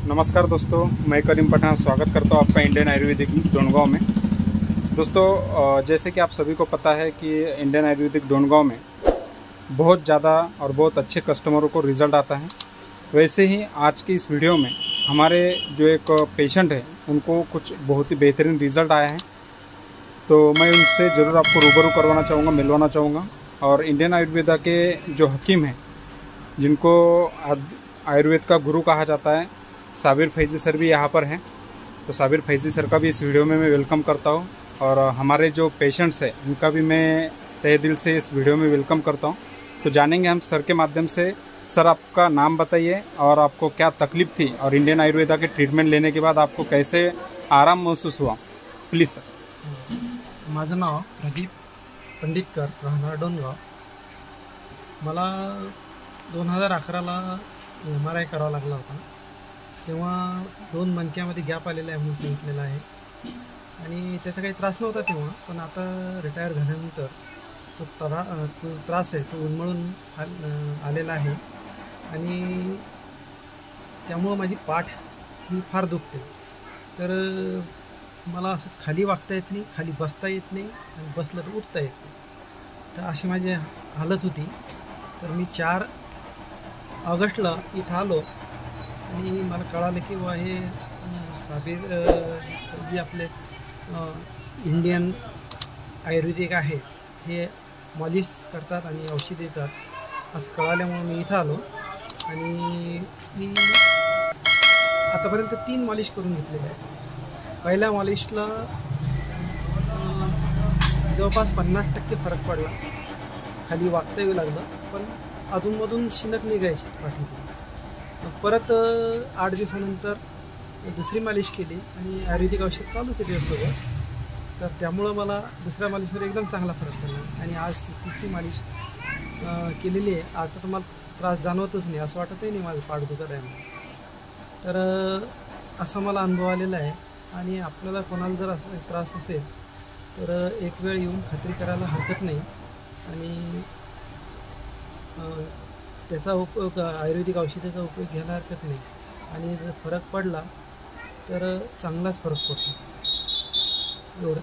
नमस्कार दोस्तों, मैं करीम पठान स्वागत करता हूँ आपका इंडियन आयुर्वेदिक डोनगांव में। दोस्तों, जैसे कि आप सभी को पता है कि इंडियन आयुर्वेदिक डोनगांव में बहुत ज़्यादा और बहुत अच्छे कस्टमरों को रिज़ल्ट आता है। वैसे ही आज की इस वीडियो में हमारे जो एक पेशेंट है उनको कुछ बहुत ही बेहतरीन रिज़ल्ट आया है, तो मैं उनसे ज़रूर आपको रूबरू करवाना चाहूँगा, मिलवाना चाहूँगा। और इंडियन आयुर्वेदा के जो हकीम हैं, जिनको आयुर्वेद का गुरु कहा जाता है, साबिर फैज़ी सर भी यहाँ पर हैं। तो साबिर फैज़ी सर का भी इस वीडियो में मैं वेलकम करता हूँ, और हमारे जो पेशेंट्स हैं उनका भी मैं तहे दिल से इस वीडियो में वेलकम करता हूँ। तो जानेंगे हम सर के माध्यम से। सर, आपका नाम बताइए और आपको क्या तकलीफ थी, और इंडियन आयुर्वेदा के ट्रीटमेंट लेने के बाद आपको कैसे आराम महसूस हुआ, प्लीज़ सर। माझं नाव प्रदीप पंडितकर, राहणार डोनगाव। मला 2011ला MRI करावा लागला होता। तेव्हा 2 मणक्यामध्ये गॅप आलेला आहे म्हणून सांगितलेलं आहे, आणि त्याचा काही त्रास नव्हता तेव्हा, पण आता रिटायर झाल्यानंतर तो त्रास आहे तो उन्मळून आलेला आहे, आणि त्यामुळं माझी पाठ ही फार दुखते। तर मला असं खाली वागता येत नाही, खाली बसता येत नाही, आणि बसलं तर उठता येत नाही। तर अशी माझी हालत होती। तर मी 4 ऑगस्टला इथं आलो, आणि मला कळालं की वा हे साबिर जे आपले इंडियन आयुर्वेदिक आहे, हे मॉलिश करतात आणि औषध देतात असं कळाल्यामुळे मी इथं आलो। आणि मी आतापर्यंत 3 मॉलिश करून घेतलेले आहे। पहिल्या मॉलिशला जवळपास 50% फरक पडला, खाली वागता येऊ लागलं, पण अधूनमधून शिनक निघायची पाठीतून। परत 8 दिवसानंतर दुसरी मालिश केली, आणि आयुर्वेदिक औषध चालूच आहे त्याच्यासोबत। तर त्यामुळं मला दुसऱ्या मालिशमध्ये एकदम चांगला फरक पडला, आणि आज तिसरी मालिश केलेली आहे। आता तुम्हाला त्रास जाणवतच नाही, असं वाटतही नाही माझं पाठ दुखत आहे म्हणून। तर असा मला अनुभव आलेला आहे, आणि आपल्याला कोणाला जर असा त्रास असेल तर एक वेळ येऊन खात्री करायला हरकत नाही, आणि त्याचा उपयोग आयुर्वेदिक औषधाचा उपयोग घ्यायला हरकत नाही, आणि जर फरक पडला तर चांगलाच फरक पडतो एवढं।